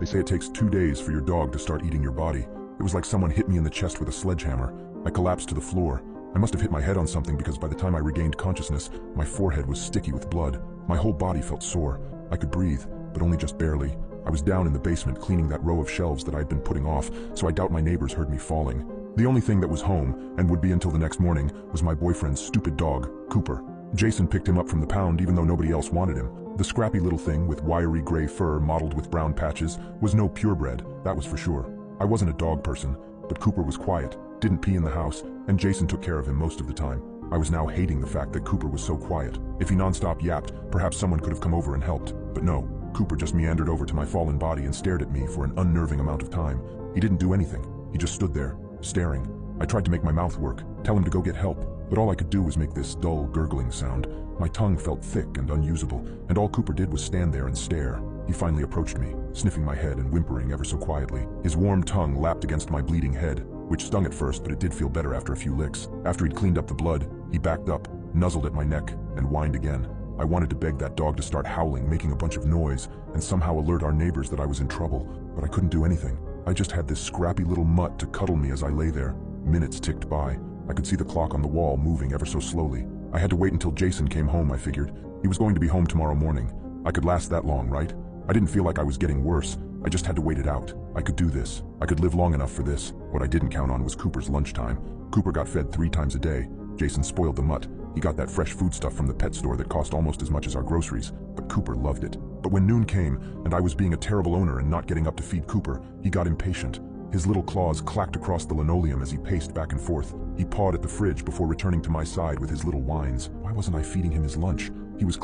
They say it takes 2 days for your dog to start eating your body. It was like someone hit me in the chest with a sledgehammer. I collapsed to the floor. I must have hit my head on something because by the time I regained consciousness, my forehead was sticky with blood. My whole body felt sore. I could breathe, but only just barely. I was down in the basement cleaning that row of shelves that I had been putting off, so I doubt my neighbors heard me falling. The only thing that was home, and would be until the next morning, was my boyfriend's stupid dog, Cooper. Jason picked him up from the pound even though nobody else wanted him. The scrappy little thing with wiry gray fur mottled with brown patches was no purebred, that was for sure. I wasn't a dog person, but Cooper was quiet, didn't pee in the house, and Jason took care of him most of the time. I was now hating the fact that Cooper was so quiet. If he nonstop yapped, perhaps someone could have come over and helped. But no, Cooper just meandered over to my fallen body and stared at me for an unnerving amount of time. He didn't do anything. He just stood there, staring. I tried to make my mouth work, tell him to go get help, but all I could do was make this dull, gurgling sound. My tongue felt thick and unusable, and all Cooper did was stand there and stare. He finally approached me, sniffing my head and whimpering ever so quietly. His warm tongue lapped against my bleeding head, which stung at first, but it did feel better after a few licks. After he'd cleaned up the blood, he backed up, nuzzled at my neck, and whined again. I wanted to beg that dog to start howling, making a bunch of noise, and somehow alert our neighbors that I was in trouble, but I couldn't do anything. I just had this scrappy little mutt to cuddle me as I lay there. Minutes ticked by. I could see the clock on the wall moving ever so slowly. I had to wait until Jason came home, I figured. He was going to be home tomorrow morning. I could last that long, right? I didn't feel like I was getting worse. I just had to wait it out. I could do this. I could live long enough for this. What I didn't count on was Cooper's lunchtime. Cooper got fed 3 times a day. Jason spoiled the mutt. He got that fresh foodstuff from the pet store that cost almost as much as our groceries, but Cooper loved it. But when noon came, and I was being a terrible owner and not getting up to feed Cooper, he got impatient. His little claws clacked across the linoleum as he paced back and forth. He pawed at the fridge before returning to my side with his little whines. Why wasn't I feeding him his lunch? He was